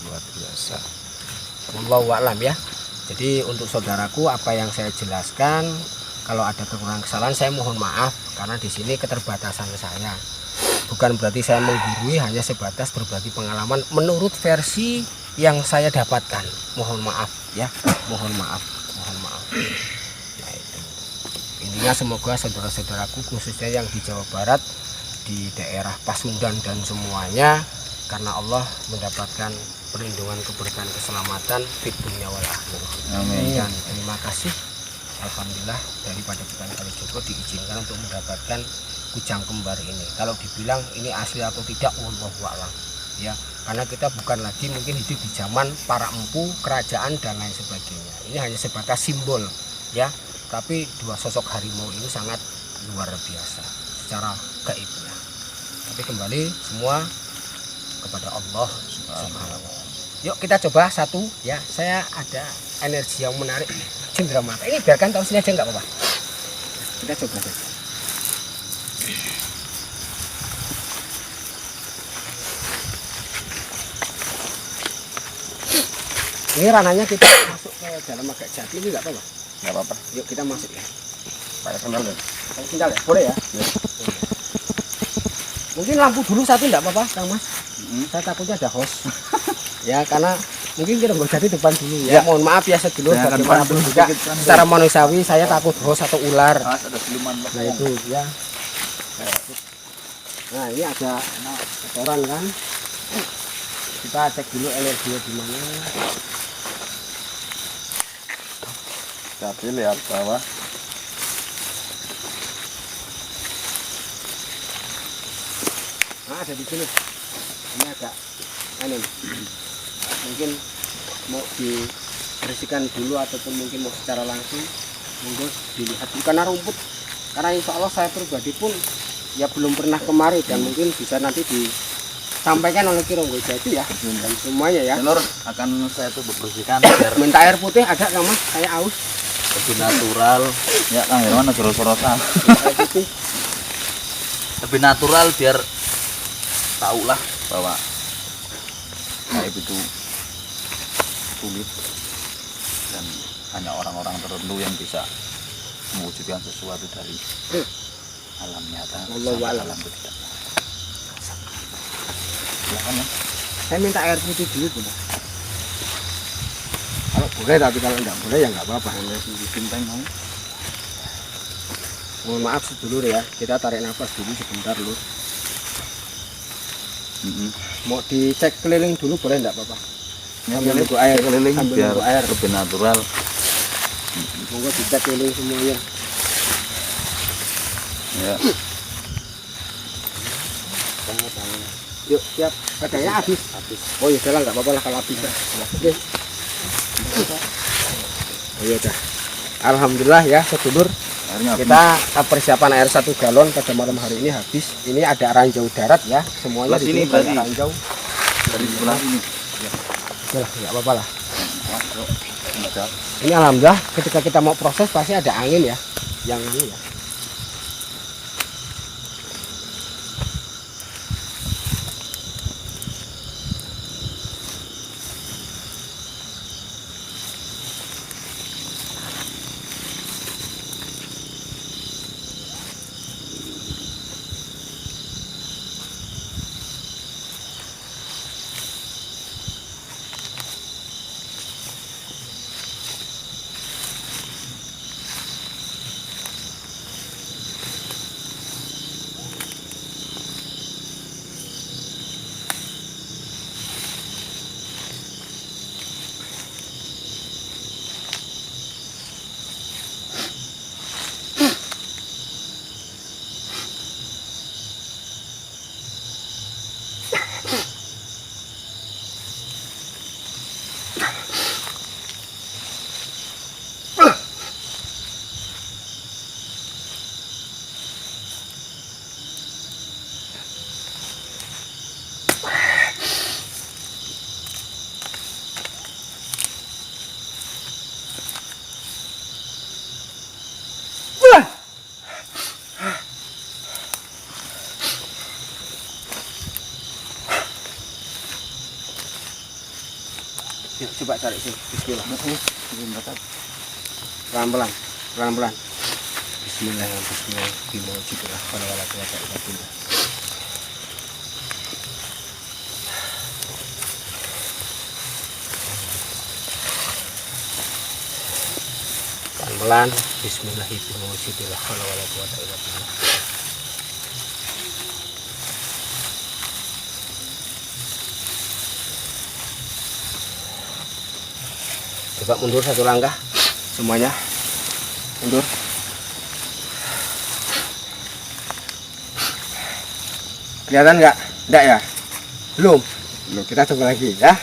Luar biasa. Wallahu a'lam ya. Jadi untuk saudaraku, apa yang saya jelaskan, kalau ada kekurangan kesalahan saya mohon maaf karena di sini keterbatasan saya. Bukan berarti saya menggurui, hanya sebatas berbagi pengalaman menurut versi yang saya dapatkan. Mohon maaf ya, mohon maaf. Nah, itu. Intinya semoga saudara-saudaraku khususnya yang di Jawa Barat, di daerah Pasundan dan semuanya, karena Allah mendapatkan perlindungan, keberkahan, keselamatan fid dunya wal akhirah. Amin. Dan terima kasih, alhamdulillah daripada bukan kali Joko diizinkan untuk mendapatkan kujang kembar ini. Kalau dibilang ini asli atau tidak, wallahu a'lam ya, karena kita bukan lagi mungkin hidup di zaman para empu, kerajaan dan lain sebagainya. Ini hanya sebatas simbol ya, tapi dua sosok harimau ini sangat luar biasa secara gaibnya. Tapi kembali semua kepada Allah Subhanahu wa ta'ala. Yuk kita coba satu ya, saya ada energi yang menarik, cendera mata. Ini biarkan tahu sini aja nggak apa-apa. Kita coba saja. Ini rananya kita masuk ke dalam agak jati, ini nggak apa-apa. Nggak apa-apa. Yuk kita masuk ya. Pakai sandal ya. Pakai sandal ya, boleh ya? Ya. Mungkin lampu dulu satu nggak apa-apa, Kang Mas. Saya takutnya ada host. Ya karena mungkin kita nggak jadi depan dulu ya. Mohon maaf ya sedulur, bagaimanapun juga secara manusiawi saya takut host atau ular. Ada siluman. Nah itu ya. Nah ini ada kotoran kan. Kita cek dulu energinya gimana. Tapi lihat bawah. Nah ada di sini. ini agak aneh. Mungkin mau dibersihkan dulu ataupun mungkin mau secara langsung, monggo dilihat dulu. Karena rumput, karena insya Allah saya pribadi pun ya belum pernah kemari dan mungkin bisa nanti disampaikan oleh Ki Ronggo Jati ya dan semuanya ya. Nur akan saya tuh bersihkan biar Minta air putih ada nggak Mas? Saya aus. lebih natural. Ya Kang Herman soro-sorosan. Minta air putih. Lebih natural biar tahulah bahwa gaib itu sulit dan hanya orang-orang tertentu yang bisa mewujudkan sesuatu dari alam nyata Wallahu sampai a'lam. alam tidak. Silakan ya. Saya minta air putih dulu Bu. Kalau boleh, tapi kalau nggak boleh ya nggak apa-apa. Bintang mau. Mohon maaf sedulur ya, kita tarik nafas dulu sebentar Lur. Mau dicek keliling dulu boleh nggak Bapak? Sambil nunggu air, keliling sambil biar nunggu air. lebih natural. Monggo dicek keliling semuanya. Ya. Yuk, siap. Katanya habis. Oh ya lah, nggak apa-apa lah kalau habis. Oke. Oh ya dah. Alhamdulillah ya sedulur. Akhirnya Kita persiapan air 1 galon pada malam hari ini habis. Ini ada ranjau darat ya, semuanya Sebelah di sini sini banyak berarti. ranjau. dari sebelah ini. Oke lah, nggak apa-apa lah. Masuk. Ada. Ini alhamdulillah ketika kita mau proses pasti ada angin ya, yang angin ya. Yuk, coba cari sini. Bismillah. Pelan-pelan, pelan-pelan. Bismillahirrahmanirrahim. Pelan-pelan. Bismillahirrahmanirrahim. Coba mundur 1 langkah semuanya, mundur. Kelihatan nggak? Enggak ya? Belum. Kita coba lagi ya.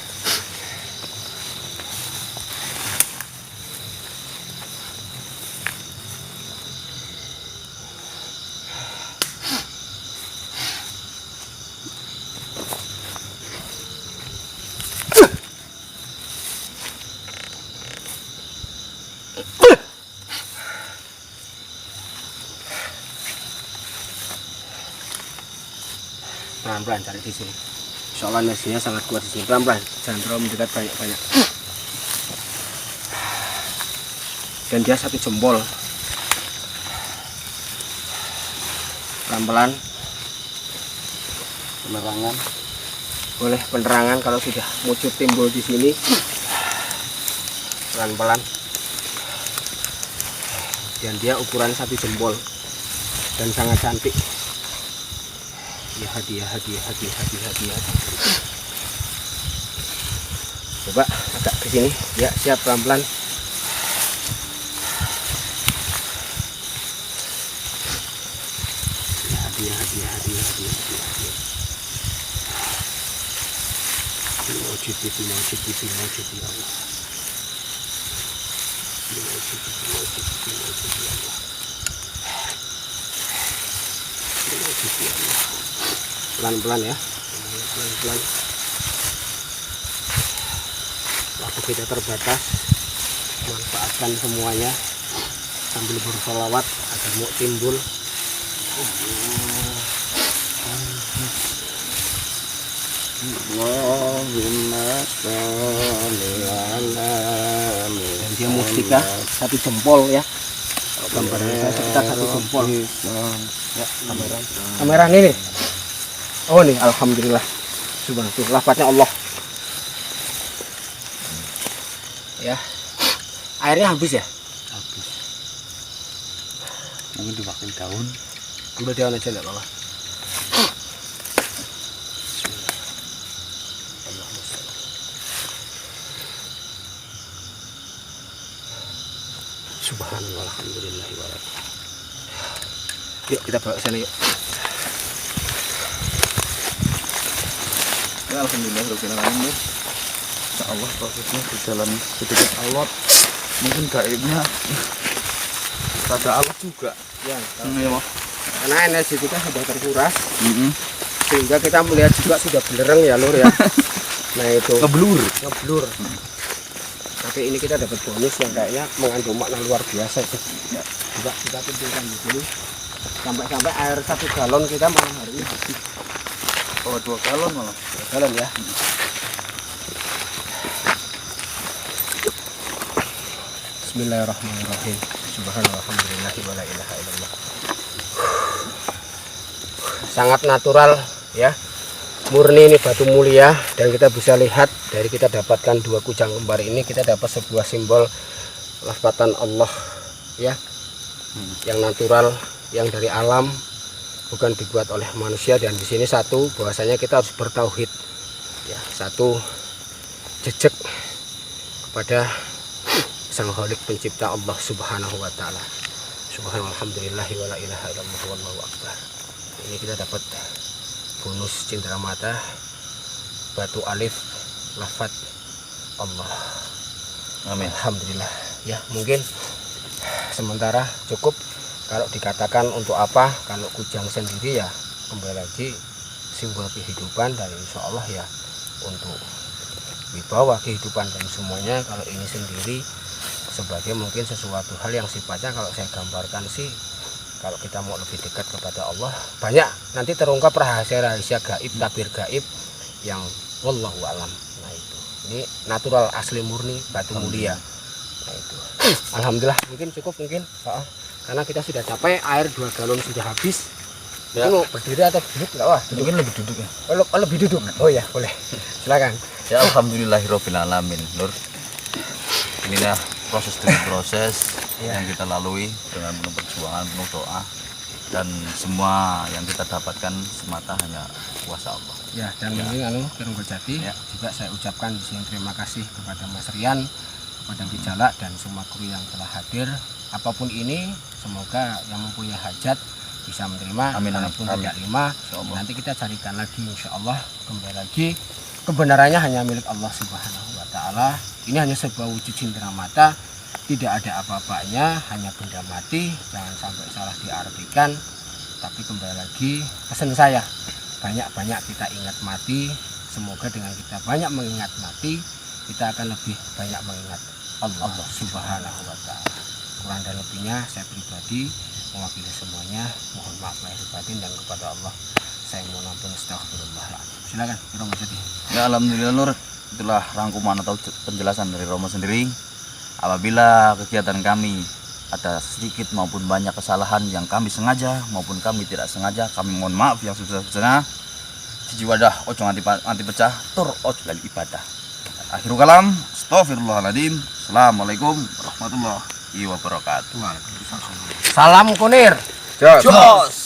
Pelan-pelan cari di sini. Soalnya nasinya sangat kuat di sini. Pelan-pelan, jangan terlalu mendekat banyak-banyak. Dan dia 1 jempol. Pelan-pelan. Penerangan. Boleh penerangan kalau sudah muncul timbul di sini. Pelan-pelan. Dan dia ukuran 1 jempol dan sangat cantik. Ya hadiah. Coba agak ke sini. Ya, siap pelan-pelan. Ya, hadiah. ya Allah. Pelan-pelan ya, pelan-pelan. Waktu kita terbatas, manfaatkan semuanya sambil bersolawat agar mau timbul. Dan dia mustika satu jempol ya, gambarnya saya sekitar satu jempol ya, kamera ini nih. Oh nih, alhamdulillah, subhanallah, lafadznya Allah ya. Airnya habis ya, Habis. Mungkin dipakai daun. ambil daun aja enggak apa-apa. Subhanallah, alhamdulillah. Yuk kita bawa ke sana yuk. Ya alhamdulillah rabbil alamin. Insyaallah prosesnya berjalan sedikit alot. Mungkin gaibnya ada alat juga. Ya, Ya, Mas. karena energi kita sudah terkuras, sehingga kita melihat juga sudah belerang ya Lur ya. Nah itu Ngeblur. ngeblur. Tapi ini kita dapat bonus yang kayaknya mengandung makna luar biasa itu. Ya, coba kita kumpulkan di sini. Sampai air 1 galon kita malam hari ini habis. Oh, 2 galon malah. 2 galon ya. Bismillahirrahmanirrahim. Subhanallah, alhamdulillah, wa la ilaha illallah. Sangat natural ya. Murni ini batu mulia, dan kita bisa lihat dari kita dapatkan 2 kujang kembar ini, kita dapat sebuah simbol lafatan Allah ya. Yang natural, yang dari alam, bukan dibuat oleh manusia. Dan di sini satu, bahwasanya kita harus bertauhid ya, satu jejak kepada Sang Khalik pencipta Allah Subhanahu wa taala. Subhanallah, alhamdulillahi wa la ilaha illallah wallahu akbar. Ini kita dapat bonus cindera mata batu alif lafat Allah. Amin. Alhamdulillah ya. Mungkin sementara cukup. Kalau dikatakan untuk apa, kalau kujang sendiri ya kembali lagi simbol kehidupan, dan insya Allah ya untuk wibawa kehidupan dan semuanya. Kalau ini sendiri sebagai mungkin sesuatu hal yang sifatnya, kalau saya gambarkan sih, kalau kita mau lebih dekat kepada Allah, banyak nanti terungkap rahasia-rahasia gaib, tabir gaib yang wallahu alam. Nah itu, ini natural asli murni batu mulia. Nah itu, alhamdulillah. Mungkin cukup mungkin, karena kita sudah capai, air 2 galon sudah habis. Ya. Mau berdiri atau duduk nggak? Wah, Mungkin lebih duduk ya. lebih duduk. Oh ya, boleh. Silakan. Ya alhamdulillahirabbil alamin, Nur. Inilah proses demi proses Ya. yang kita lalui dengan penuh perjuangan, penuh doa, dan semua yang kita dapatkan semata hanya kuasa Allah. Ya, dan mungkin Kirung Jati Ya. juga saya ucapkan di sini terima kasih kepada Mas Rian, kepada Bijala, dan semua kru yang telah hadir. Apapun ini, semoga yang mempunyai hajat bisa menerima. Amin, amin, walaupun amin. tidak terima, Insyaallah. nanti kita carikan lagi, insya Allah. Kembali lagi, kebenarannya hanya milik Allah Subhanahu wa taala. Ini hanya sebuah wujud cindera mata, tidak ada apa-apanya, hanya benda mati. Jangan sampai salah diartikan. Tapi kembali lagi, pesan saya, banyak-banyak kita ingat mati. Semoga dengan kita banyak mengingat mati, kita akan lebih banyak mengingat Allah Subhanahu wa taala. Kurang dan lebihnya saya pribadi mewakili semuanya, mohon maaf lahir batin, dan kepada Allah saya mohon ampun, astagfirullahaladzim. Silakan Romo Jati. Ya alhamdulillah, Nur. Itulah rangkuman atau penjelasan dari Romo sendiri. Apabila kegiatan kami ada sedikit maupun banyak kesalahan yang kami sengaja maupun kami tidak sengaja, kami mohon maaf yang sebesar-besarnya. Siji wadah ojo nganti pecah, tur ojo lali ibadah. Akhirul kalam, astagfirullahaladzim. Assalamualaikum warahmatullahi wabarakatuh. Salam Kunir. Jos.